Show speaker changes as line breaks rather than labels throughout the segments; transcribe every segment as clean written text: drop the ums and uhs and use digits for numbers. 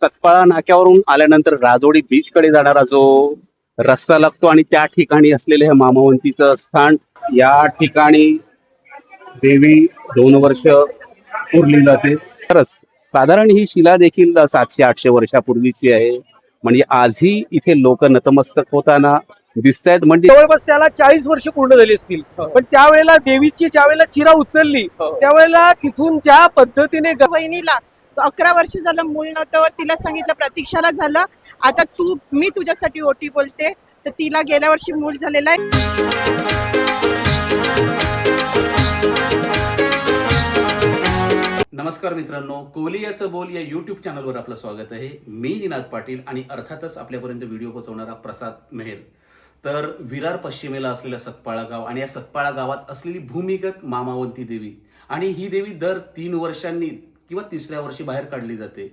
सतपाळा नाक्यावरून आल्यानंतर राजोडी बीच कडे जाणारा जो रस्ता लागतो आणि त्या ठिकाणी असलेले हे मामावंतीचं स्थान, या ठिकाणी देवी 2 वर्ष पुरली जाते. खरंच साधारण ही शिला देखील 700-800 वर्षापूर्वीची आहे. म्हणजे आजही इथे लोक नतमस्तक होताना दिसत आहेत. म्हणजे
जवळपास त्याला 40 वर्ष पूर्ण झाली असतील. पण त्यावेळेला देवीची ज्यावेळेला चिरा उचलली त्यावेळेला तिथून ज्या पद्धतीने
वहिनीला 11 वर्ष झालं मूल नव्हतं. तिला सांगितलं प्रतीक्षाला झालं, आता मी तुझ्यासाठी ओटी बोलते. तर तिला गेल्या वर्षी मूल झालेलं आहे.
नमस्कार मित्रांनो, कोलियाचं बोल या यूट्यूब चॅनलवर आपलं स्वागत आहे. मी निनाद पाटील आणि अर्थातच आपल्यापर्यंत व्हिडिओ पोहोचवणारा प्रसाद मेहर. तर विरार पश्चिमेला असलेलं सतपाळा गाव आणि या सतपाळा गावात असलेली भूमिगत मामावंती देवी, आणि ही देवी दर 3 वर्षांनी किंवा 3ऱ्या वर्षी बाहेर काढली जाते.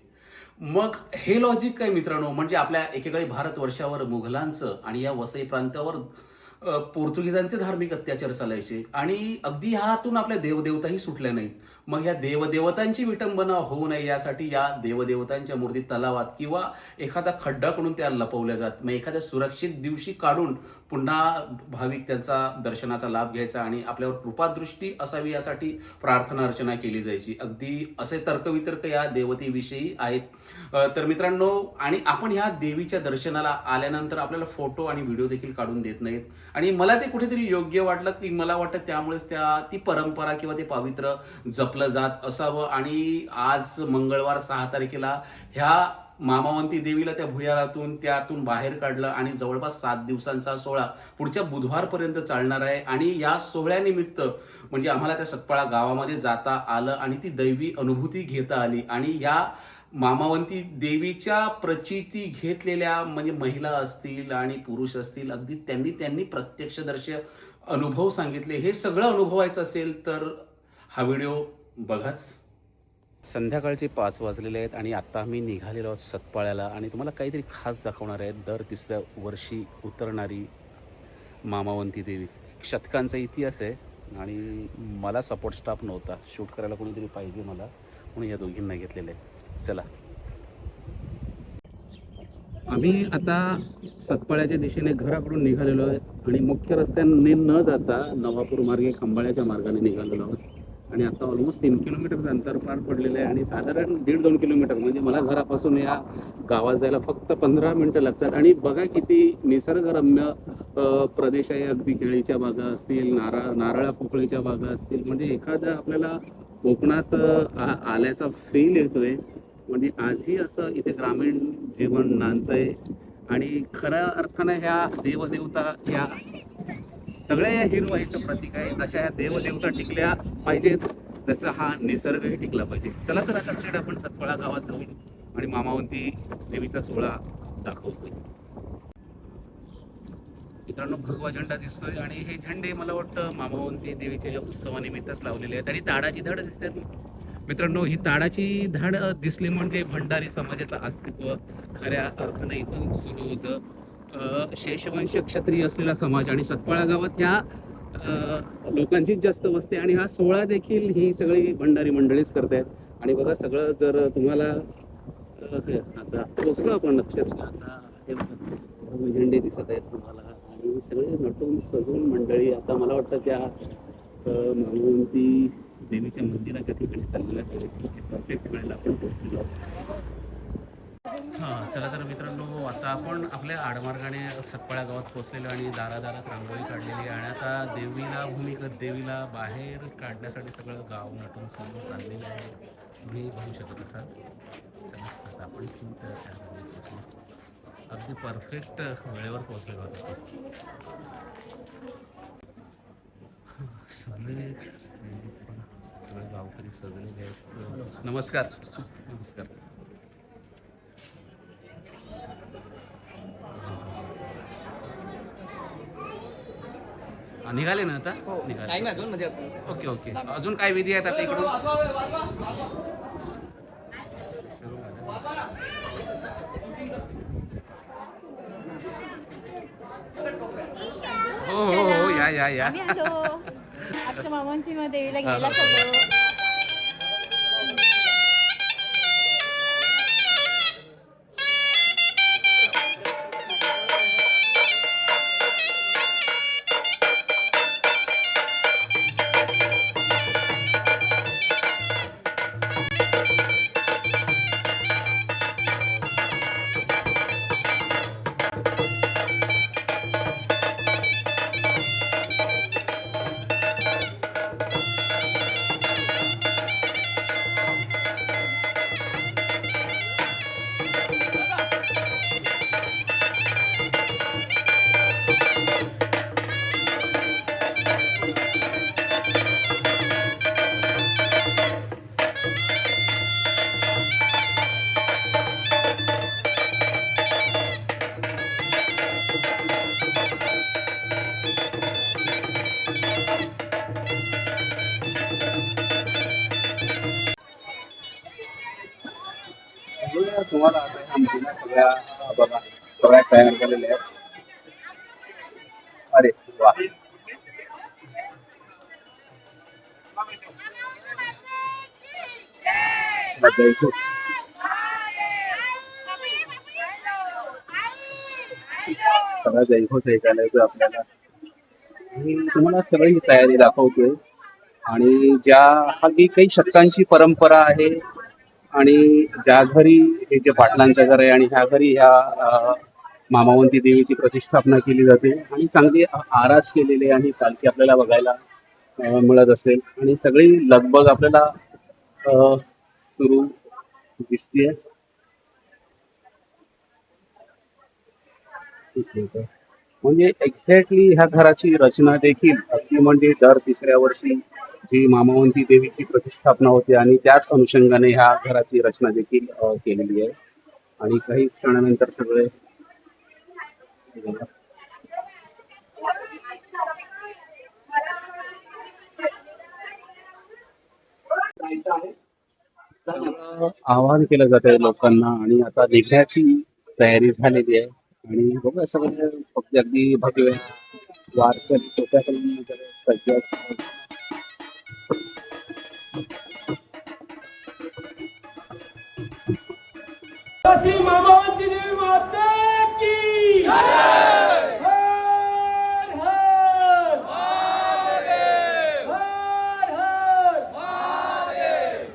मग हे लॉजिक काय मित्रांनो? म्हणजे आपल्या एकेकाळी भारतवर्षावर मुघलांचं आणि या वसई प्रांतावर पोर्तुगीजांचे धार्मिक अत्याचार चालायचे आणि अगदी ह्यातून आपल्या देवदेवताही सुटल्या नाहीत. मग ह्या देवदेवतांची विटंबना होऊ नये यासाठी या देवदेवतांच्या मूर्ती तलावात किंवा एखादा खड्डा करून त्या लपवल्या जात. मग एखाद्या सुरक्षित दिवशी काढून पुन्हा भाविक त्यांचा दर्शनाचा लाभ घ्यायचा आणि आपल्यावर कृपादृष्टी असावी यासाठी प्रार्थना अर्चना केली जायची. अगदी असे तर्कवितर्क या देवतेविषयी आहेत. तर मित्रांनो, आणि आपण ह्या देवीच्या दर्शनाला आल्यानंतर आपल्याला फोटो आणि व्हिडिओ देखील काढून देत नाहीत. आणि मला ते कुठेतरी योग्य वाटलं की मला वाटतं त्यामुळेच ती परंपरा किंवा ते पावित्र्य जपलं जात असावं. आणि आज मंगळवार 6 तारखेला ह्या मामावंती देवीला त्या भुयारातून त्यातून बाहेर काढलं आणि जवळपास 7 दिवसांचा सोहळा पुढच्या बुधवारपर्यंत चालणार आहे. आणि या सोहळ्यानिमित्त म्हणजे आम्हाला त्या सतपाळा गावामध्ये जाता आलं आणि ती दैवी अनुभूती घेता आली. आणि या मामावंती देवीच्या प्रचिती घेतलेल्या म्हणजे महिला असतील आणि पुरुष असतील, अगदी त्यांनी प्रत्यक्षदर्शी अनुभव सांगितले. हे सगळं अनुभवायचं असेल तर हा व्हिडिओ बघाच. संध्याकाळचे 5 वाजलेले आहेत आणि आता आम्ही निघालेलो आहोत सतपाळ्याला आणि तुम्हाला काहीतरी खास दाखवणार आहे. दर 3ऱ्या वर्षी उतरणारी मामावंती देवी. शतकांचा इतिहास आहे आणि मला सपोर्ट स्टाफ नव्हता, शूट करायला कोणीतरी पाहिजे मला, म्हणून या दोघींना घेतलेलं आहे. चला, आम्ही आता सतपाळ्याच्या दिशेने घराकडून निघालेलो आहे आणि मुख्य रस्त्याने न जाता नवापूर मार्गे खंबाळ्याच्या मार्गाने निघालेलो आहोत. आणि आता ऑलमोस्ट 3 किलोमीटरचं अंतर पार पडलेलं आहे आणि साधारण 1.5-2 किलोमीटर म्हणजे मला घरापासून या गावात जायला फक्त 15 मिनिटं लागतात. आणि बघा किती निसर्गरम्य प्रदेश आहे. अगदी केळीच्या बागा असतील, नारळा पोकळीच्या बागा असतील, म्हणजे एखादा आपल्याला कोकणात आल्याचा फील येतोय. म्हणजे आजही असं इथे ग्रामीण जीवन नांदतंय आणि खऱ्या अर्थानं ह्या देवदेवता या सगळ्या या हिरवाईचं प्रतीक आहे. जशा ह्या देवदेवता टिकल्या पाहिजेत तसं हा निसर्गही टिकला पाहिजे. चला तर आता थेट आपण सतपाळा गावात जाऊन आणि मामावंती देवीचा सोहळा दाखवतोय. मित्रांनो, भगवा झेंडा दिसतोय आणि हे झेंडे मला वाटतं मामावंती देवीच्या या उत्सवानिमित्तच लावलेले आहेत. आणि ताडाची धाड दिसतात मित्रांनो. ही ताडाची धाड दिसली म्हणजे भंडारी समाजाचं अस्तित्व खऱ्या अर्थानं इथून सुरू होतं. शेषवंश क्षत्रिय असलेला समाज आणि सतपाळा गावात ह्या लोकांचीच जास्त वस्ती आणि हा सोहळा देखील ही सगळी भंडारी मंडळीच करतायत. आणि बघा सगळं जर तुम्हाला आता पोचलो आपण अक्षरशः, आता हे झेंडे दिसत आहेत तुम्हाला आणि सगळे नटून सजून मंडळी आता मला वाटतं त्या मामावंती देवीच्या मंदिराच्या ठिकाणी चाललेल्या प्रत्येक वेळेला आपण पोहोचलेलो आहोत. हां, चला तर मित्रांनो, आता आपण आपल्या आडमार्गाने सतपाळा गावात पोहोचलेलो आणि दारादारात रांगोळी काढलेली आहे. आणि आता देवीला, भूमिगत देवीला बाहेर काढण्यासाठी सगळं गाव नटून सजून चाललेलं आहे. तुम्ही बघू शकत असाल. चला आता आपण अगदी परफेक्ट वेळेवर पोहोचलेलो आहोत. सगळे गावकरी सजलेले आहेत. नमस्कार. नमस्कार. निघाले ना आता? निघाले. Okay okay. अजून काय विधी आहेत आता इकडून? हो हो हो, या
आमच्या मामांची देवीला गेला सगळं.
तुम्हाला आता ह्या मुलींना सगळ्या बघा सगळ्या तयार केलेल्या आहेत. अरे वा, जयपूर सगळं जयपूर ऐकायला येतो आपल्याला. मी तुम्हाला सगळी तयारी दाखवतोय आणि ज्या हा जी काही शतकांची परंपरा आहे आणि ज्या घरी हे जे पाटलांचं घर आहे आणि ह्या घरी ह्या मामावंती देवीची प्रतिष्ठापना केली जाते आणि चांगली आरास केलेली आणि पालखी आपल्याला बघायला मिळत असेल आणि सगळी लगबग आपल्याला सुरू दिसतीये. म्हणजे एक्झॅक्टली ह्या घराची रचना देखील अगदी म्हणजे दर तिसऱ्या वर्षी जी मामावंती देवीची प्रतिष्ठापना होते आणि त्याच अनुषंगाने ह्या घराची रचना देखील केलेली आहे. आणि काही क्षणानंतर सगळे सगळं आवाहन केलं जात आहे लोकांना आणि आता निघण्याची तयारी झालेली आहे. आणि बघा सगळे फक्त अगदी भव्य वारकरी सोप्याकडून सज्ज आहेत.
श्री मामावंती देवी माता की हर हर महादेव, हर हर महादेव.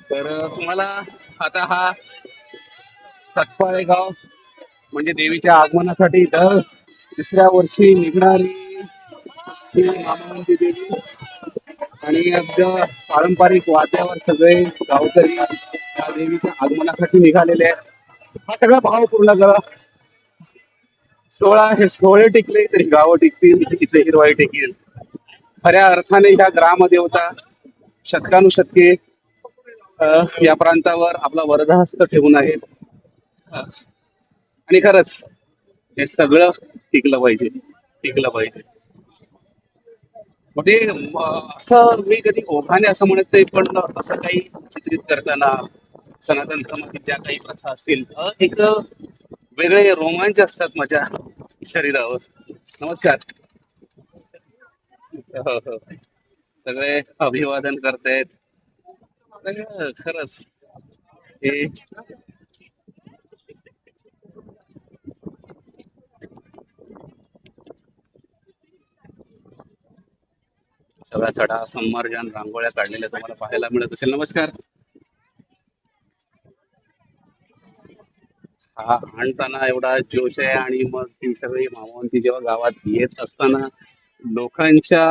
तर तुम्हाला आता हा सतपाळे गाव म्हणजे देवीच्या आगमनासाठी दर तिसऱ्या वर्षी निघणारी ही मामावंती देवी आणि अगदी पारंपरिक वाद्यावर सगळे गावकरी त्या देवीच्या आगमनासाठी निघालेले आहेत. हा सगळा भावपूर्ण सोहळा हे सोहळे टिकले तरी गावं टिकतील, इथे हिरवाई टिकेल. खऱ्या अर्थाने ह्या ग्रामदेवता शतकानुशतके या प्रांतावर आपला वरदहस्त ठेवून आहेत. आणि खरंच हे सगळं टिकलं पाहिजे, टिकलं पाहिजे. म्हणजे असं मी कधी ओघाने असं म्हणत नाही, पण असं काही चित्रित करताना सनातन समाजात ज्या काही प्रथा असतील एक वेगळे रोमांच असतात माझ्या शरीरावर. नमस्कार. हो, हो. सगळे अभिवादन करतायत. सगळं खरंच हे सगळा सडा संमार्जन रांगोळ्या काढलेल्या तुम्हाला पाहायला मिळत असेल. नमस्कार. हा आणताना एवढा जोश आहे आणि मग ती सगळी मामावंती जेव्हा गावात येत असताना लोकांच्या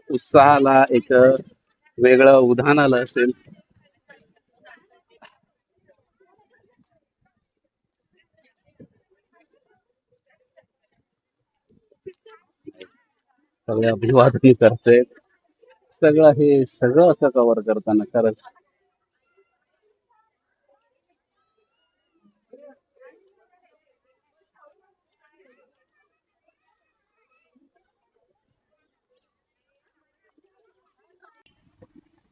उत्साहाला एक वेगळं उधाण आलं असेल. सगळे अभिवादन करतायत. सगळं हे सगळं असं कव्हर करताना खरंच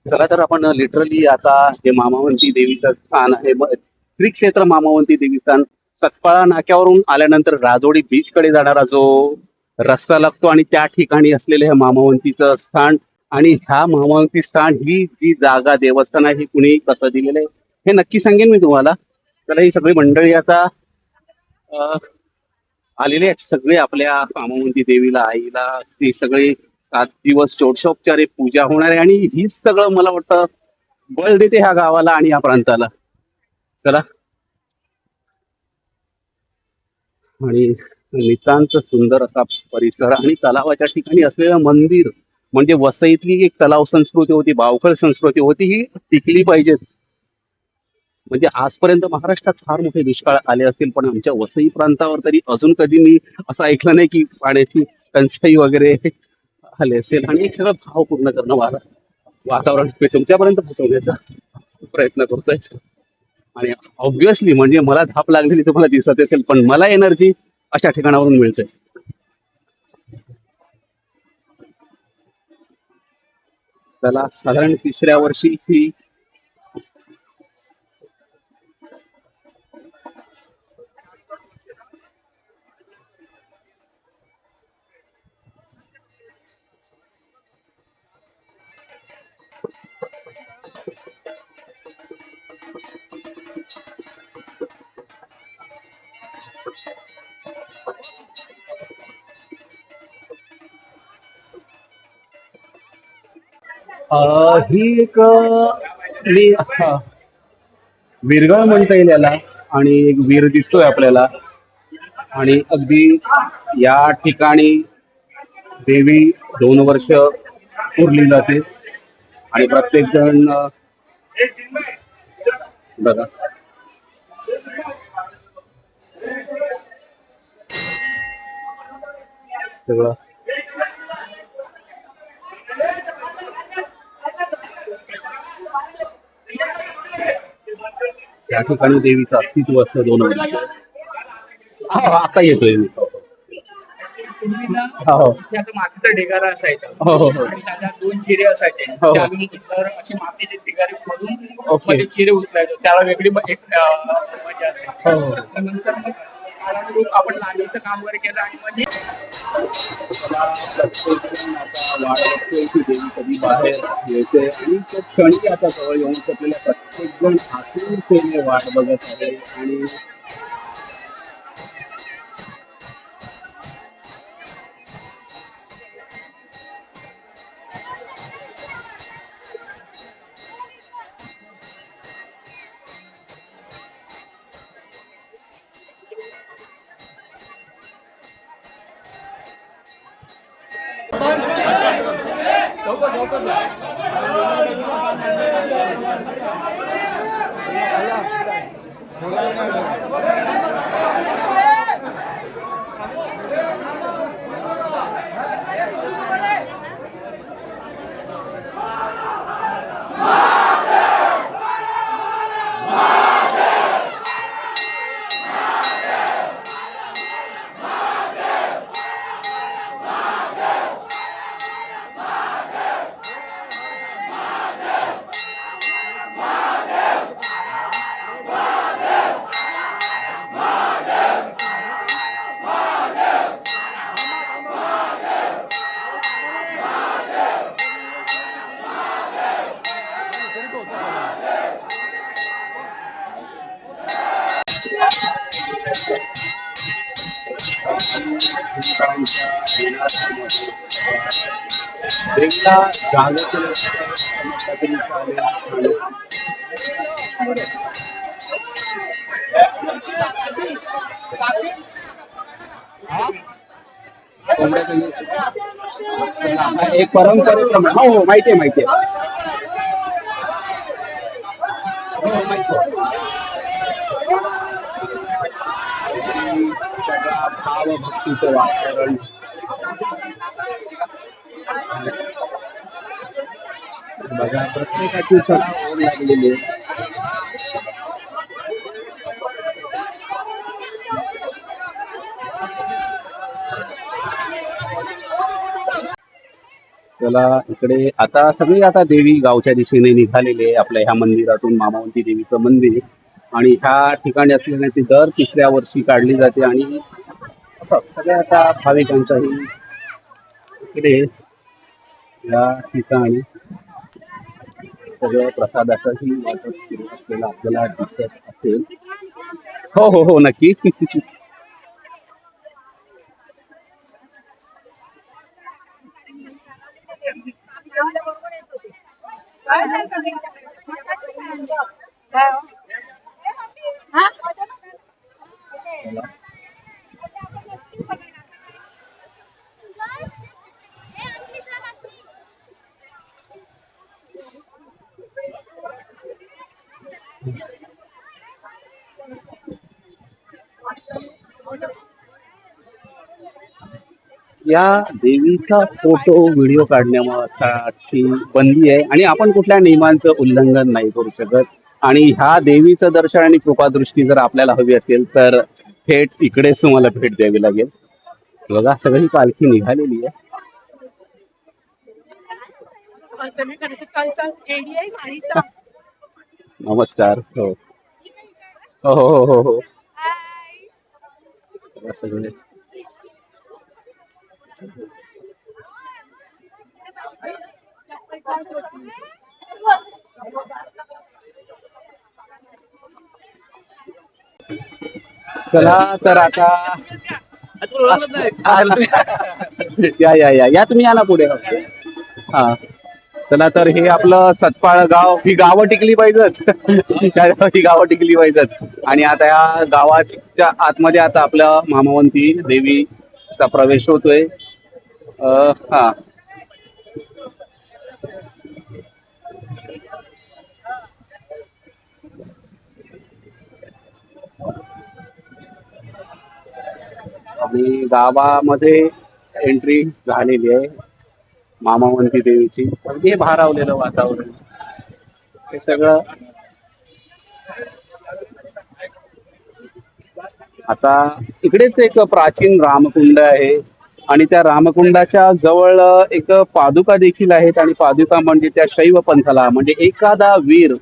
चला तर आपण लिटरली आता हे मामावंती देवीचं स्थान आहे श्री क्षेत्र मामावंती देवी स्थान सकपाळा नाक्यावरून आल्यानंतर राजोडी बीच कडे जाणारा जो रस्ता लागतो आणि त्या ठिकाणी असलेले हे मामावंतीचं स्थान आणि ह्या मामावंती स्थान ही जी जागा देवस्थान आहे ही कुणी कसं दिलेलं आहे हे नक्की सांगेन मी तुम्हाला. चला ही सगळी मंडळी आता अं, आलेले आहेत सगळे आपल्या मामावंती देवीला आईला. ते सगळे 7 दिवस षोडशोपचारे पूजा होणार आहे आणि हीच सगळं मला वाटतं बळ देते ह्या गावाला आणि या प्रांताला. चला आणि नितांत सुंदर असा परिसर आणि तलावाच्या ठिकाणी असलेलं मंदिर म्हणजे वसईतली एक तलाव संस्कृती होती, बावखळ संस्कृती होती, ही टिकली पाहिजे. म्हणजे आजपर्यंत महाराष्ट्रात फार मोठे दुष्काळ आले असतील पण आमच्या वसई प्रांतावर तरी अजून कधी मी असं ऐकलं नाही की पाण्याची टंचाई वगैरे आले असेल. आणि एक सगळं भाव पूर्ण करणं वातावरण तुमच्यापर्यंत पोहोचवण्याचा प्रयत्न करतोय. आणि ऑब्व्हियसली म्हणजे मला धाप लागलेली तुम्हाला दिसत असेल पण मला एनर्जी अशा ठिकाणावरून मिळते. त्याला साधारण 3ऱ्या वर्षी ही ही एक मी विरगळ म्हणता येईल याला. आणि एक वीर दिसतोय आपल्याला आणि अगदी या ठिकाणी देवी 2 वर्ष पुरली जाते आणि प्रत्येक जण बघा सगळं या ठिकाणी देवीचं अस्तित्व असतं 2 वर्ष. हा आता येतोय मी.
पूर्वी ना
हो हो
त्याचा मातीचा ढिगारा असायचा
हो हो हो
आणि त्याला 2 चिरे असायचे.
हो, हो.
त्यातून तर असे मातीचे ढिगारे खोदून
ओके.
मध्ये चिरे उचलायचो. त्याला वेगळी एक मजा असायची.
हो, हो.
त्यानंतर मग काळानुरूप आपण लादीचं काम वगैरे केलं आणि म्हणजे
मला प्रत्येकजण आता वाट बघतोय की देवी कधी बाहेर येते आणि त्या क्षणी आता जवळ येऊन आपल्याला प्रत्येकजण आतुरतेने वाट बघत आहे. आणि देवीला जागा केलं तरी चालेल. एक परंपरेप्रमाणे हो हो माहिती आहे माहिती आहे. हो माहिती आहे. सगळा भावभक्तीचं वातावरण बघा प्रत्येकाची सणा ओढ लागलेली आहे. चला इकडे आता सगळी आता देवी गावच्या दिशेने निघालेली आहे आपल्या ह्या मंदिरातून, मामावंती देवीचं मंदिर. आणि ह्या ठिकाणी असलेल्या ती दर 3ऱ्या वर्षी काढली जाते. आणि असं सगळ्या आता भाविकांचाही इकडे या ठिकाणी सगळं प्रसादाचाही वाटप सुरू असलेलं आपल्याला दिसत असेल. हो हो हो, नक्की. या देवीचा फोटो व्हिडिओ काढण्यासाठी बंदी आहे आणि आपण कुठल्या नियमांचं उल्लंघन नाही करू शकत. आणि ह्या देवीचं दर्शन आणि कृपादृष्टी जर आपल्याला हवी असेल तर थेट इकडेच तुम्हाला भेट द्यावी लागेल. बघा सगळी पालखी निघालेली आहे. नमस्कार. हो हो हो हो हो. बघा सगळे चला तर आता या या या या तुम्ही या ना पुढे. हा चला तर हे आपलं सतपाळ गाव, ही गावं टिकली पाहिजेत. ही गावं टिकली पाहिजेत. आणि आता या गावाच्या आतमध्ये आता आपल्या मामावंती देवीचा प्रवेश होतोय. हा आणि गावामध्ये एंट्री झालेली आहे मामावंती देवीची. अगदी भारावलेलं वातावरण हे सगळं. आता इकडेच एक प्राचीन रामकुंड आहे आणि त्या रामकुंडाच्या जवळ एक पादुका देखील आहेत. आणि पादुका म्हणजे त्या शैव पंथाला, म्हणजे एखादा वीर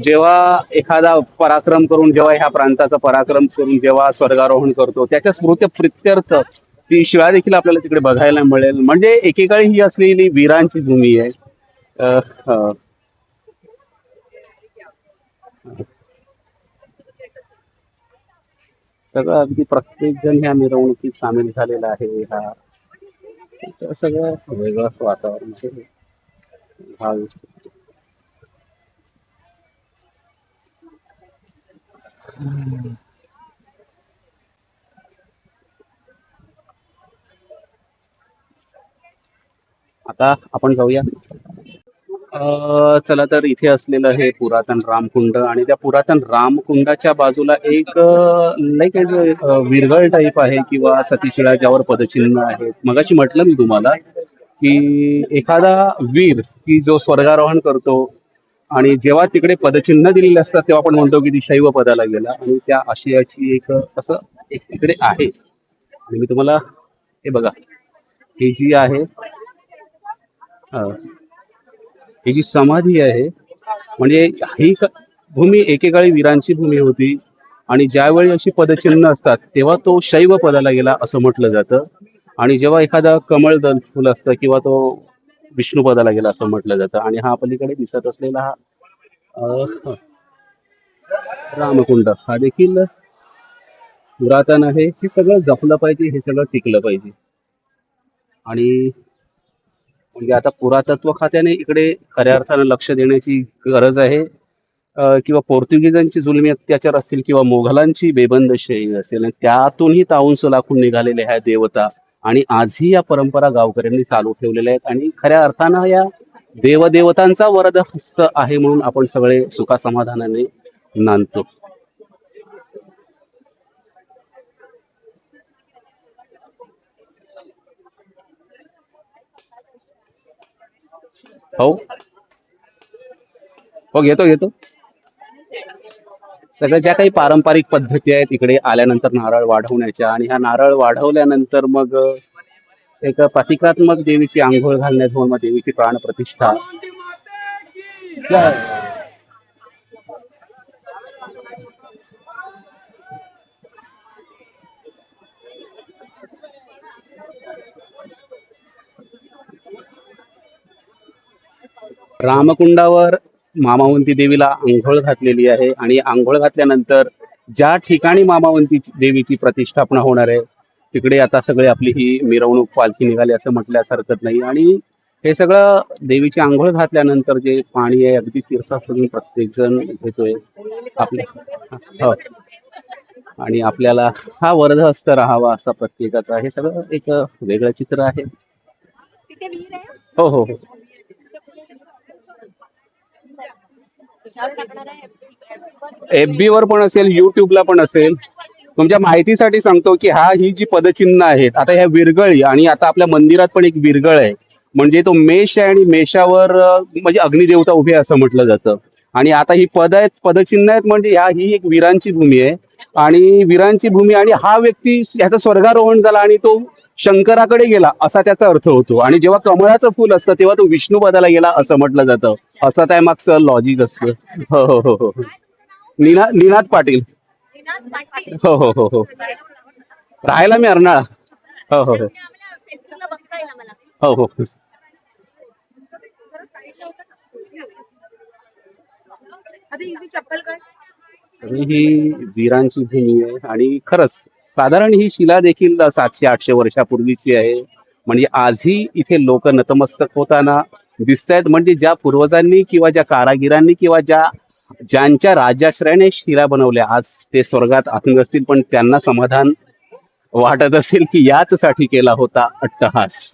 जेव्हा एखादा पराक्रम करून, जेव्हा ह्या प्रांताचा पराक्रम करून जेव्हा स्वर्गारोहण करतो त्याच्या स्मृती प्रित्यर्थ ती शिळा देखील आपल्याला तिकडे बघायला मिळेल. म्हणजे एकेकाळी ही असलेली वीरांची भूमी आहे. सगळं अगदी प्रत्येक जण ह्या मिरवणुकीत सामील झालेला आहे. हा सगळं वेगळं वातावरण आहे. हा आता आपण जाऊया. चला तर इथे असलेलं हे पुरातन रामकुंड आणि त्या पुरातन रामकुंडाच्या बाजूला एक लाईक विरगळ टाईप आहे किंवा सतीशिळा ज्यावर पदचिन्ह आहेत. मगाशी म्हटलं मी तुम्हाला की एखादा वीर की जो स्वर्गारोहण करतो आणि जेव्हा तिकडे पदचिन्ह दिलेले असतात तेव्हा आपण म्हणतो की ती शैव पदाला गेला. आणि त्या आशयाची एक असं एक तिकडे आहे. आणि मी तुम्हाला हे बघा, ही जी आहे ही जी समाधी आहे, म्हणजे ही भूमी एकेकाळी वीरांची भूमी होती. आणि ज्यावेळी अशी पदचिन्ह असतात तेव्हा तो शैव पदाला गेला असं म्हटलं जातं. आणि जेव्हा एखादा कमळ दल फुल असतं किंवा तो विष्णू पदाला गेला असं म्हटलं जातं. आणि हा पलीकडे दिसत असलेला हा रामकुंड हा देखील पुरातन आहे. हे सगळं जपलं पाहिजे, हे सगळं टिकलं पाहिजे. आणि म्हणजे आता पुरातत्व खात्याने इकडे खऱ्या अर्थानं लक्ष देण्याची गरज आहे. किंवा पोर्तुगीजांची जुलमी अत्याचार असतील किंवा मोघलांची बेबंदशाही असेल, आणि त्यातूनही तावून सुलाखून निघालेल्या ह्या देवता आणि आजही या परंपरा गावकऱ्यांनी चालू ठेवलेल्या आहेत. आणि खऱ्या अर्थानं या देवदेवतांचा वरद हस्त आहे म्हणून आपण सगळे सुखासमाधानाने नांदतो. हो हो, घेतो. सगळ्या ज्या काही पारंपरिक पद्धती आहेत इकडे आल्यानंतर नारळ वाढवण्याच्या, आणि ह्या नारळ वाढवल्यानंतर मग एक प्रतिकात्मक देवीची आंघोळ घालण्यात होऊन मग देवीची प्राणप्रतिष्ठा. जय. रामकुंडावर मामावंती देवीला आंघोळ घातलेली आहे आणि आंघोळ घातल्यानंतर ज्या ठिकाणी मामावंती देवीची प्रतिष्ठापना होणार आहे तिकडे आता सगळे आपली ही मिरवणूक पालखी निघाली असं म्हटल्यास हरकत नाही. आणि हे सगळं देवीची आंघोळ घातल्यानंतर जे पाणी आहे अगदी तीर्थापासून प्रत्येक जण घेतोय आपल्या. हो. आणि आपल्याला हा वर्धहस्त राहावा असा प्रत्येकाचा हे सगळं एक वेगळं चित्र आहे. हो हो हो. FB वर पण असेल, युट्यूबला पण असेल. तुमच्या माहितीसाठी सांगतो की ही जी पदचिन्ह आहेत आता ह्या विरगळी आणि आता आपल्या मंदिरात पण एक विरगळ आहे म्हणजे तो मेष आहे आणि मेषावर म्हणजे अग्निदेवता उभी आहे असं म्हटलं जातं. आणि आता ही पद आहेत पदचिन्ह आहेत म्हणजे ही एक वीरांची भूमी आहे आणि वीरांची भूमी आणि हा व्यक्ती ह्याचं स्वर्गारोहण झाला आणि तो शंकराकडे गेला असा त्याचा अर्थ होतो. आणि जेव्हा कमळाचं फुल असतं तेव्हा तो विष्णू पदाला गेला असं म्हटलं जातं. असं त्यामागचं लॉजिक असतं. हो हो हो हो. निनाद पाटील. हो हो हो हो. राहायला मी अर्नाळा. हो हो हो हो हो. सगळी ही वीरांची भूमी आहे आणि खरंच साधारण ही शिला देखील 700-800 वर्षापूर्वीची आहे. म्हणजे आजही इथे लोक नतमस्तक होताना दिसत आहेत. म्हणजे ज्या पूर्वजांनी किंवा ज्या कारागिरांनी किंवा ज्यांच्या राजाश्रयाने शिला बनवल्या आज ते स्वर्गात आतून असतील पण त्यांना समाधान वाटत असेल की याच साठी केला होता अट्टहास.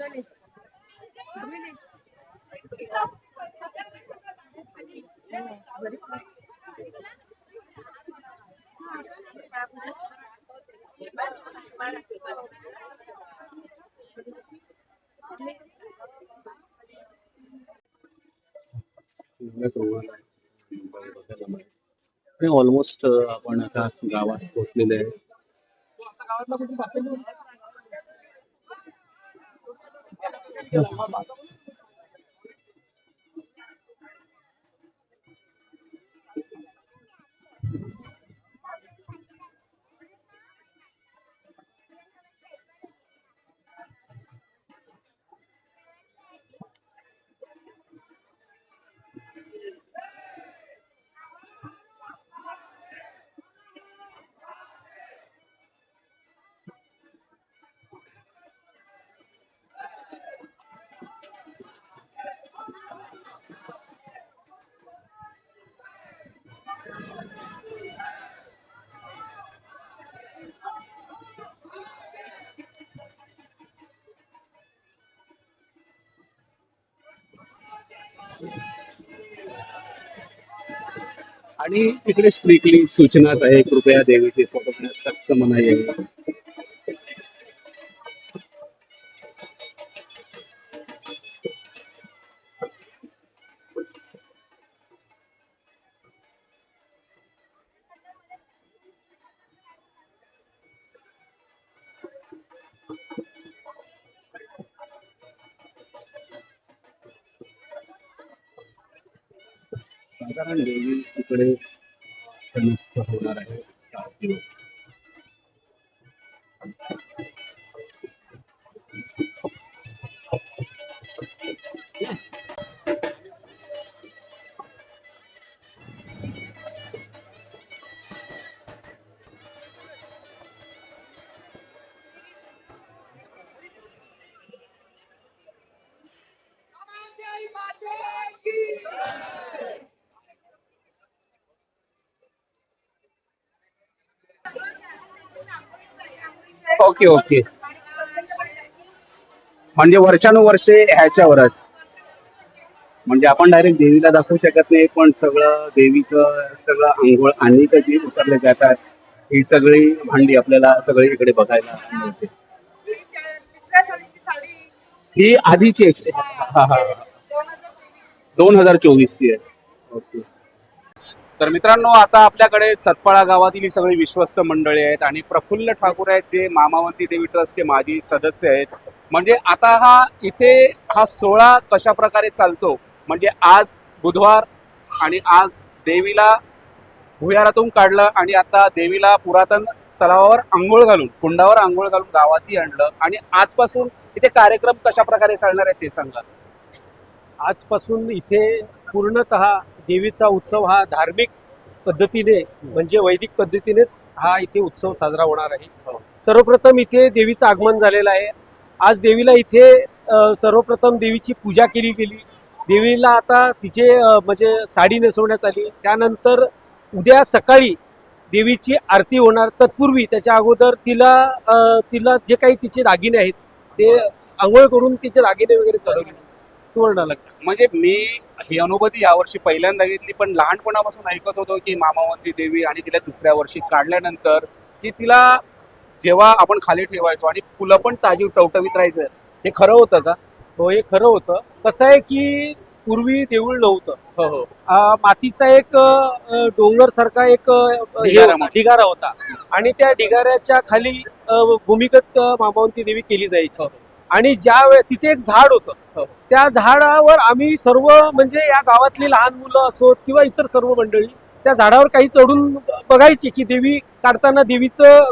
ऑलमोस्ट आपण आता गावात पोहोचलेले आहे. आणि तिकडे स्ट्रिक्टली सूचनाच आहे कृपया देवीचे फोटो घेण्यास सक्त मनाई आहे. साधारण देवी तिकडे नष्ट होणार आहे 7 दिवस. Okay okay. म्हणजे वर्षानुवर्षे ह्याच्यावरच म्हणजे आपण डायरेक्ट देवीला दाखवू शकत नाही पण सगळं देवीचं सगळं आंघोळ अनेक जी उतरले जातात ही सगळी भांडी आपल्याला सगळी इकडे बघायला मिळते. ही आधीची आहे. हा हा 2024 ची आहे. ओके. तर मित्रांनो, आता आपल्याकडे सतपाळा गावातील ही सगळी विश्वस्त मंडळी आहेत आणि प्रफुल्ल ठाकूर आहेत, जे मामावंती देवी ट्रस्टचे माजी सदस्य आहेत. म्हणजे आता इथे हा सोहळा कशा प्रकारे चालतो, म्हणजे आज बुधवार आणि आज देवीला भुयारातून काढलं आणि आता देवीला पुरातन तलावावर आंघोळ घालून, कुंडावर आंघोळ घालून गावातही आणलं आणि आजपासून इथे कार्यक्रम कशा प्रकारे चालणार आहे ते सांगा.
आजपासून इथे पूर्णतः देवीचा उत्सव हा धार्मिक पद्धतीने म्हणजे वैदिक पद्धतीनेच हा इथे उत्सव साजरा होणार आहे. सर्वप्रथम इथे देवीचं आगमन झालेलं आहे. आज देवीला इथे सर्वप्रथम देवीची पूजा केली गेली. देवीला आता तिचे म्हणजे साडी नेसवण्यात आली. त्यानंतर उद्या सकाळी देवीची आरती होणार. तत्पूर्वी त्याच्या अगोदर तिला जे काही तिचे दागिने आहेत ते आंघोळ करून तिचे दागिने वगैरे चढवले सुवर्ण लागतात.
म्हणजे मी ही अनुभूती यावर्षी पहिल्यांदा घेतली, पण लहानपणापासून ऐकत होतो की मामावंती देवी आणि तिला दुसऱ्या वर्षी काढल्यानंतर की तिला जेव्हा आपण खाली ठेवायचो आणि फुलं पण ताजी टवटवीत राहायचं, हे खरं होतं का?
हो, हे खरं होतं. कसं आहे की पूर्वी देऊळ नव्हतं.
हो.
मातीचा एक डोंगर सारखा एक ढिगारा होता आणि त्या ढिगाऱ्याच्या खाली भूमिगत मामावंती देवी केली जायची. आणि तिथे एक झाड होतं. त्या झाडावर आम्ही सर्व म्हणजे या गावातली लहान मुलं असोत किंवा इतर सर्व मंडळी त्या झाडावर काही चढून बघायची की देवी काढताना देवीचं.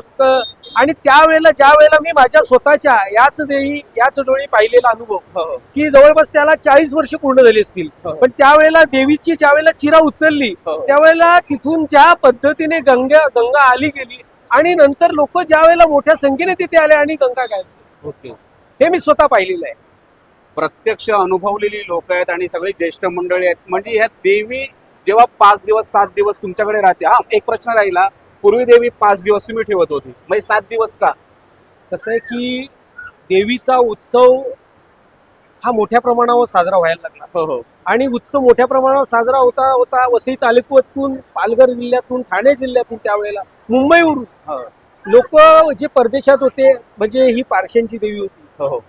आणि त्यावेळेला ज्या वेळेला मी माझ्या स्वतःच्या याच डोळी पाहिलेला अनुभव की जवळपास त्याला 40 वर्ष पूर्ण झाली असतील. पण त्यावेळेला देवीची ज्या वेळेला चिरा उचलली त्यावेळेला तिथून ज्या पद्धतीने गंगा आली गेली आणि नंतर लोक ज्या वेळेला मोठ्या संख्येने तिथे आले आणि गंगा गायब.
ओके.
हे मी स्वतः पाहिलेलं आहे.
प्रत्यक्ष अनुभवलेली लोक आहेत आणि सगळी ज्येष्ठ मंडळी आहेत. म्हणजे ह्या देवी जेव्हा 5 दिवस 7 दिवस तुमच्याकडे राहते. हा, एक प्रश्न राहिला, पूर्वी देवी 5 दिवस तुम्ही ठेवत होती, म्हणजे 7 दिवस का?
कसं आहे की देवीचा उत्सव हा मोठ्या प्रमाणावर साजरा व्हायला लागला.
हो.
आणि उत्सव मोठ्या प्रमाणावर साजरा होता वसई तालुक्यातून, पालघर जिल्ह्यातून, ठाणे जिल्ह्यातून, त्यावेळेला मुंबईवरून लोक जे परदेशात होते, म्हणजे ही पारशांची देवी होती.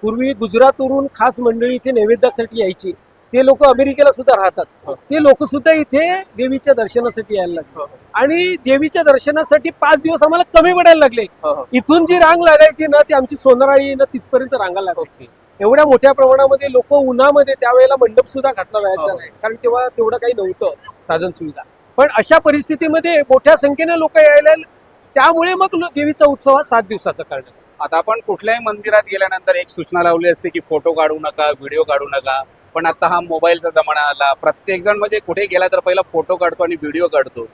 पूर्वी गुजरातवरून खास मंडळी इथे नैवेद्यासाठी यायची. ते लोक अमेरिकेला सुद्धा राहतात. ते लोक सुद्धा इथे देवीच्या दर्शनासाठी यायला लागले आणि देवीच्या दर्शनासाठी 5 दिवस आम्हाला कमी पडायला लागले. इथून जी रांग लागायची ना ती आमची सोनाराळी ना तिथपर्यंत रांगा लागायची. एवढ्या मोठ्या प्रमाणामध्ये लोक उन्हामध्ये, त्यावेळेला मंडप सुद्धा घातला जायचा नाही कारण तेव्हा तेवढं काही नव्हतं साधन सुविधा. पण अशा परिस्थितीमध्ये मोठ्या संख्येने लोक यायला, त्यामुळे मग देवीचा उत्सव हा 7 दिवसाचा करण्यात.
आता आपण कुठल्याही मंदिरात गेल्यानंतर एक सूचना लावली असते की फोटो काढू नका, व्हिडिओ काढू नका. पण आता हा मोबाईलचा जमाना आला. प्रत्येक जण म्हणजे कुठे गेला तर पहिला फोटो काढतो आणि व्हिडिओ काढतो.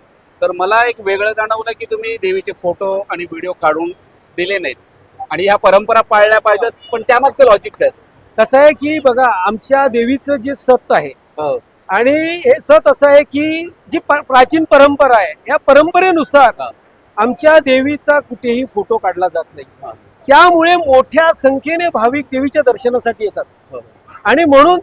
तर मला एक वेगळं जाणवलं की तुम्ही देवीचे फोटो आणि व्हिडिओ काढून दिले नाहीत आणि ह्या परंपरा पाळल्या पाहिजेत. पण त्यामागचं लॉजिक काय?
कसं आहे की बघा, आमच्या देवीचं जे सत आहे आणि हे सत असं आहे की जी प्राचीन परंपरा आहे, या परंपरेनुसार आमच्या देवीचा कुठेही फोटो काढला जात नाही. त्यामुळे मोठ्या संख्येने भाविक देवीच्या दर्शनासाठी येतात. आणि म्हणून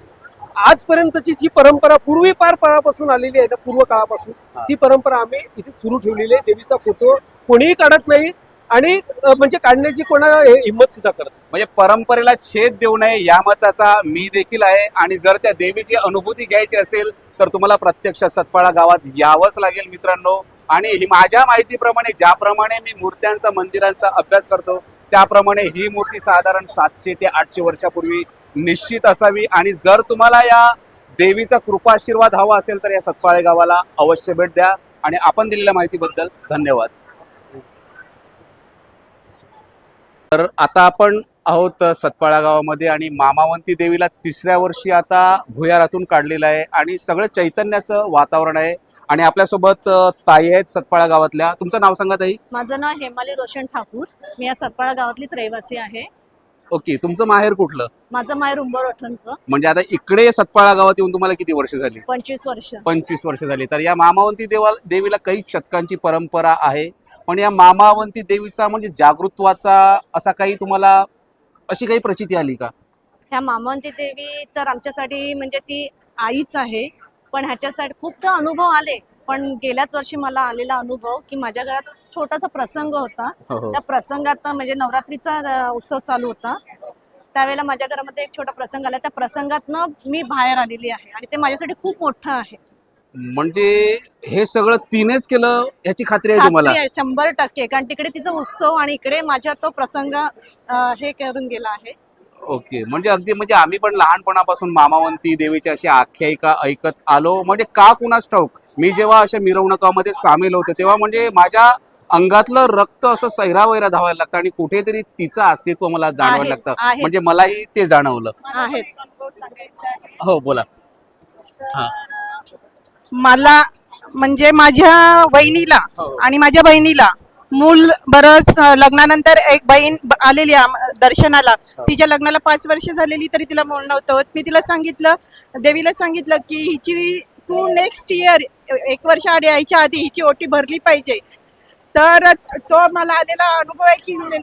आजपर्यंतची जी परंपरा पूर्वी पासून आलेली आहे, पूर्व काळापासून ती परंपरा आम्ही इथे सुरू ठेवलेली आहे. देवीचा फोटो कोणीही काढत नाही आणि म्हणजे काढण्याची कोणा हिंमत सुद्धा करत.
म्हणजे परंपरेला छेद देऊ नये या मताचा मी देखील आहे. आणि जर त्या देवीची अनुभूती घ्यायची असेल तर तुम्हाला प्रत्यक्ष सतपाळा गावात यावंच लागेल मित्रांनो. आणि माझ्या माहितीप्रमाणे, ज्याप्रमाणे मी मूर्त्यांचा, मंदिरांचा अभ्यास करतो, त्याप्रमाणे ही मूर्ती साधारण 700 ते 800 वर्षापूर्वी निश्चित असावी. आणि जर तुम्हाला या देवीचा कृपाशीर्वाद हवा असेल तर या सतपाळे गावाला अवश्य भेट द्या. आणि आपण दिलेल्या माहितीबद्दल धन्यवाद. तर आता आपण आहोत सतपाळा गावामध्ये आणि मामावंती देवीला 3ऱ्या वर्षी आता भुयारातून काढलेलं आहे आणि सगळं चैतन्याचं वातावरण आहे. आणि आपल्यासोबत ताई आहेत सतपाळा गावातल्या. तुमचं नाव सांगा ताई.
माझं नाव हेमाली रोशन ठाकूर. मी या सतपाळा गावातलीच रहिवासी आहे.
ओके. तुमचं माहेर कुठलं?
माझं माहेर उंबरवठणचं.
म्हणजे आता इकडे सतपाळा गावात येऊन तुम्हाला किती वर्ष झाली?
25 वर्ष.
25 वर्ष झाली. तर या मामावंती देवीला काही शतकांची परंपरा आहे. पण या मामावंती देवीचा म्हणजे जागृतत्वाचा असा काही तुम्हाला अशी काही प्रचिती आली का?
ह्या मामावंती देवी तर आमच्यासाठी म्हणजे ती आईच आहे. पण ह्याच्यासाठी खूप तर अनुभव आले. पण गेल्याच वर्षी मला आलेला अनुभव की माझ्या घरात छोटासा प्रसंग होता. त्या प्रसंगात म्हणजे नवरात्रीचा उत्सव चालू होता. त्यावेळेला माझ्या घरामध्ये एक छोटा प्रसंग आला. त्या प्रसंगातनं मी बाहेर आलेली आहे आणि ते माझ्यासाठी खूप मोठं आहे.
म्हणजे हे सगळं तिनेच केलं याची खात्री आहे तुम्हाला?
खात्री आहे 100%. कारण तिकडे तिचा उत्सव आणि इकडे माझ्या तो प्रसंग हे करून गेला आहे.
ओके, म्हणजे अगदी म्हणजे आम्ही पण लहानपणापासून मामावंती देवीची अशी आख्यायिका ऐकत आलो. म्हणजे का कुणास ठाऊक मी जेव्हा अशा मिरवणुकामध्ये सामील होते तेव्हा म्हणजे माझ्या अंगातलं रक्त असं सैरावैरा धावायला लागतं आणि कुठेतरी तिचं अस्तित्व मला जाणवायला
आहेच,
लागतं.
आहेच.
म्हणजे मलाही ते जाणवलं.
आहेच.
सांगायचं आहे.
हो बोला. हा.
मला म्हणजे माझ्या बहिणीला
हो.
आणि माझ्या बहिणीला मूल बरंच लग्नानंतर एक बहीण आलेली दर्शनाला. तिच्या लग्नाला 5 वर्ष झालेली तरी तिला मूल नव्हतं होत. मी तिला सांगितलं, देवीला सांगितलं की हिची तू नेक्स्ट इयर 1 वर्ष आधी यायच्या आधी हिची ओटी भरली पाहिजे. तर तो मला आलेला अनुभव आहे की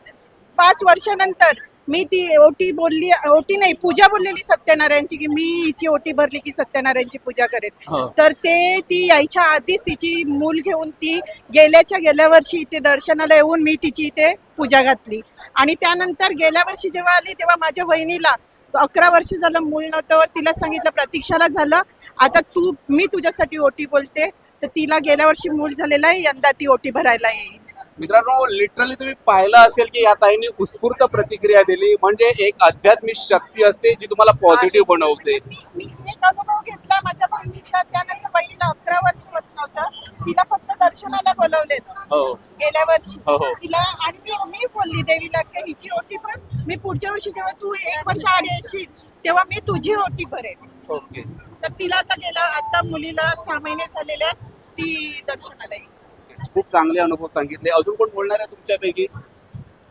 5 वर्षानंतर मी ती ओटी बोलली, ओटी नाही पूजा बोललेली सत्यनारायणची, की मी हिची ओटी भरली की सत्यनारायणची पूजा करेन.
हो.
तर ती यायच्या आधीच तिची मूल घेऊन ती गेल्या वर्षी इथे दर्शनाला येऊन मी तिची इथे पूजा घातली. आणि त्यानंतर गेल्या वर्षी जेव्हा आली तेव्हा माझ्या बहिणीला 11 वर्ष झालं मूल नव्हतं. तिला सांगितलं प्रतीक्षाला झालं, आता मी तुझ्यासाठी ओटी बोलते. तर तिला गेल्या वर्षी मूल झालेलं आहे, यंदा ती ओटी भरायला येईल.
मित्रांनो, लिटरली तुम्ही पाहिलं असेल की या ताईंनी उत्स्फूर्त प्रतिक्रिया दिली. म्हणजे एक आध्यात्मिक शक्ती असते जी तुम्हाला पॉझिटिव्ह बनवते.
मी एक अनुभव घेतला माझ्या बहिणीचा. त्यानंतर बहिणीला 11 वर्ष होत नव्हतं, तिला फक्त दर्शनाला बोलवलेत
हो
गेल्या वर्षी.
हो हो.
तिला आणि मी बोलली देवीला की हिची ओटी भर, मी पुढच्या वर्षी जेव्हा तू 1 वर्ष आधी येशील तेव्हा मी तुझी ओटी भरेन.
ओके.
तर तिला आता मुलीला 6 महिने झालेले आहेत, ती दर्शनाला येईल.
खूप चांगले अनुभव सांगितले. अजून कोण बोलणार आहे तुमच्यापैकी?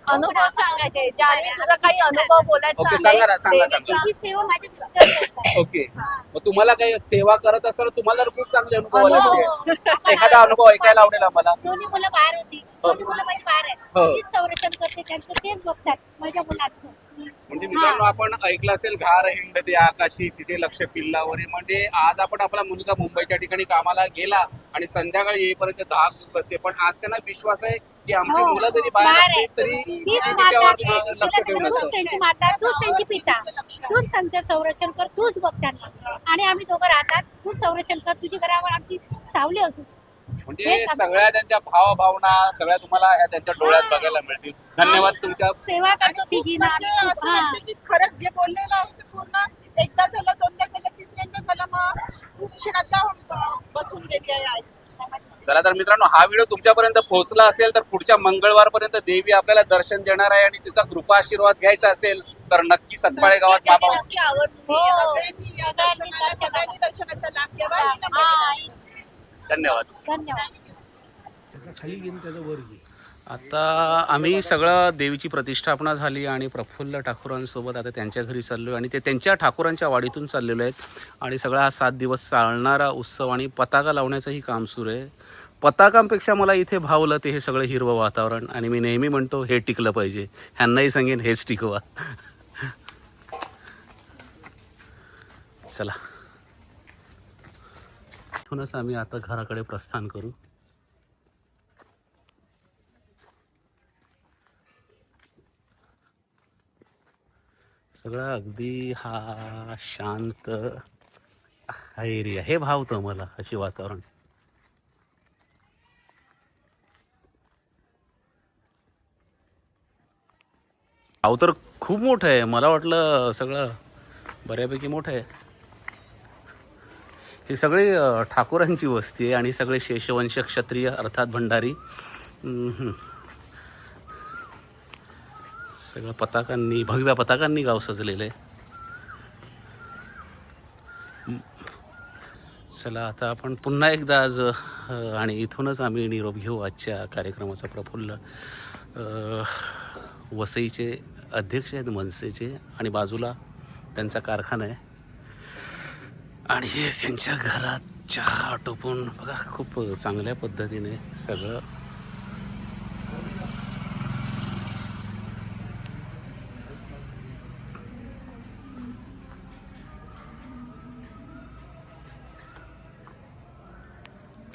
अनुभव सांगायचे. जान्हवी तुझा काही अनुभव बोलायचा
ओके,
आहे?
सांगा ना, सांगा,
देवीचा.
सांगा.
सेवा माझे मिस्टर करतात.
ओके, मग तुम्हाला काही सेवा करत असताना तुम्हाला तर खूप चांगले अनुभव आले
हो.
असतील. एखादा अनुभव ऐकायला आवडेल आम्हाला.
दोन्ही मुलं बाहेर होती, दोन्ही मुलं माझी बाहेर आहेत.
हो.
तीच संरक्षण करते, त्यांचं तेच बघतात माझ्या मुलांचं.
म्हणजे मित्रांनो, आपण ऐकलं असेल घार हिंडते आकाशी तिचे लक्ष पिल्लावर आहे. म्हणजे आज आपण आपला मुलगा मुंबईच्या ठिकाणी कामाला गेला आणि संध्याकाळी येईपर्यंत धाक दुख असते, पण आज त्यांना विश्वास आहे की आमची
हो.
मुलं जरी बाहेर
बाहेर
असतील
आहेत.
तरी
तीच
तिच्यावर
माता,
लक्ष ठेवून
तूच
असतं.
त्यांची माता, तूच त्यांची पिता, तूच सांगते संरक्षण कर, तूच बघ त्यांना. आणि आम्ही दोघं राहतात, तूच संरक्षण कर, तुझी घरावर आमची सावली असू.
म्हणजे
हेच आमचं.
सगळ्या त्यांच्या भावना सगळ्या तुम्हाला या त्यांच्या डोळ्यात बघायला मिळतील. धन्यवाद तुमच्या.
सेवा करतो तिची ना आम्ही
म्हणजे
खूप.
असं
हा.
वाटतं की खरंच जे बोललेलं आहे पूर्ण एकदा झालं, दोनदा झालं, तिसऱ्यांदा झालं, मग खूप श्रद्धा बसून गेली आहे आईची.
चला तर मित्रांनो, हा व्हिडिओ तुमच्यापर्यंत पोहोचला असेल तर पुढच्या मंगळवारपर्यंत देवी आपल्याला दर्शन देणार आहे आणि तिचा कृपा आशीर्वाद घ्यायचा असेल तर नक्की सतपाळे गावात मामा.
नक्की आवडतो.
सगळ्यांनी या दर्शनाला, सगळ्यांनी दर्शनाचा लाभ घ्यावा. आणि नंबर
हा,
धन्यवाद.
धन्यवाद.
आता आम्ही सगळं देवीची प्रतिष्ठापना झाली आणि प्रफुल्ल ठाकूरांसोबत आता त्यांच्या घरी चाललो आणि ते त्यांच्या ठाकूरांच्या वाडीतून चाललेलो आहेत आणि सगळा हा 7 दिवस चालणारा उत्सव आणि पताका लावण्याचंही काम सुरू आहे. पताकांपेक्षा मला इथे भावलं ते हे सगळं हिरवं वातावरण आणि मी नेहमी म्हणतो हे टिकलं पाहिजे. ह्यांनाही सांगेन हेच टिकवा. चला, इथूनच आम्ही आता घराकडे प्रस्थान करू. सगळं अगदी हा शांत हा एरिया हे भावतं मला, अशी वातावरण. गाव तर खूप मोठं आहे. मला वाटलं सगळं बऱ्यापैकी मोठं आहे. ही सगळी ठाकूरांची वस्ती आहे आणि सगळे शेषवंश क्षत्रिय अर्थात भंडारी. सगळं पताकांनी, भगव्या पताकांनी गाव सजलेलं आहे. चला आता आपण पुन्हा एकदा आज आणि इथूनच आम्ही निरोप घेऊ आजच्या कार्यक्रमाचा. प्रफुल्ल वसईचे अध्यक्ष आहेत मनसेचे आणि बाजूला त्यांचा कारखाना आहे आणि हे त्यांच्या घरात चहा आटोपून बघा खूप चांगल्या पद्धतीने सगळं.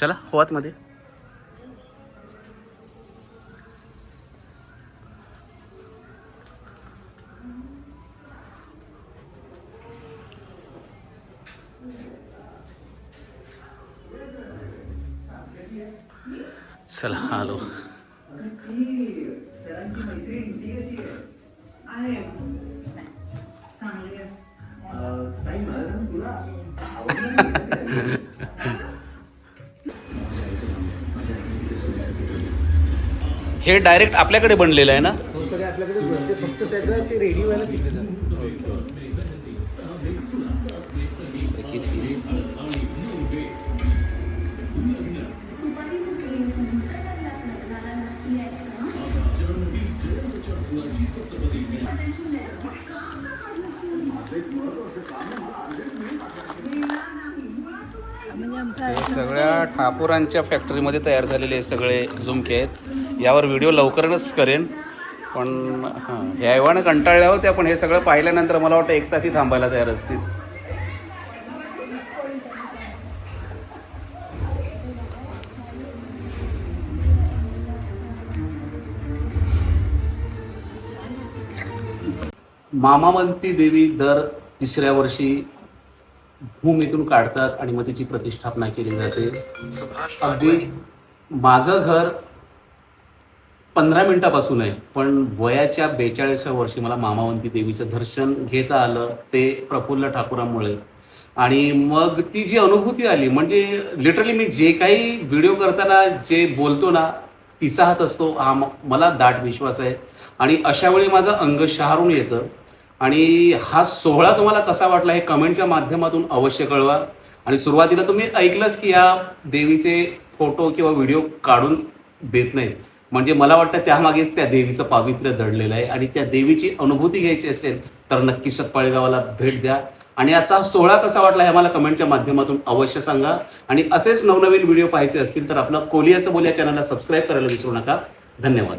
चला हो आतमध्ये. चला आलो. हे डायरेक्ट आपल्याकडे बनलेलं आहे ना?
हो, सगळे आपल्याकडे बनते, फक्त त्याचं ते रेडी व्हायला तिथे जातं.
सगळ्या ठाकूरांच्या फॅक्टरीमध्ये तयार झालेले सगळे झुमके आहेत. यावर व्हिडिओ लवकरच करेन, पण हां ह्या एवढं कंटाळल्या होत्या, पण हे सगळं पाहिल्यानंतर मला वाटतं 1 तासही थांबायला तयार असतील. मामावंती देवी दर 3ऱ्या वर्षी भूमीतून काढतात आणि मग तिची प्रतिष्ठापना केली जाते. अगदी माझं घर 15 मिनिटापासून आहे, पण वयाच्या 42व्या वर्षी मला मामावंती देवीचं दर्शन घेता आलं, ते प्रफुल्ल ठाकूरांमुळे. आणि मग ती जी अनुभूती आली, म्हणजे लिटरली मी जे काही व्हिडिओ करताना जे बोलतो ना, तिचा हात असतो हा मला दाट विश्वास आहे. आणि अशा वेळी माझं अंग शहारून येतं. आणि हा सोहळा तुम्हाला कसा वाटला हे कमेंटच्या माध्यमातून अवश्य कळवा. आणि सुरुवातीला तुम्ही ऐकलंच की या देवीचे फोटो किंवा व्हिडिओ काढून देत नाहीत, म्हणजे मला वाटतं त्यामागेच त्या देवीचं पावित्र्य दडलेलं आहे. आणि त्या देवीची अनुभूती घ्यायची असेल तर नक्की सतपाळे गावाला भेट द्या. आणि याचा सोहळा कसा वाटला हे मला कमेंटच्या माध्यमातून अवश्य सांगा. आणि असेच नवनवीन व्हिडिओ पाहायचे असतील तर आपलं कोलियाचं बोल या चॅनलला सबस्क्राईब करायला विसरू नका. धन्यवाद.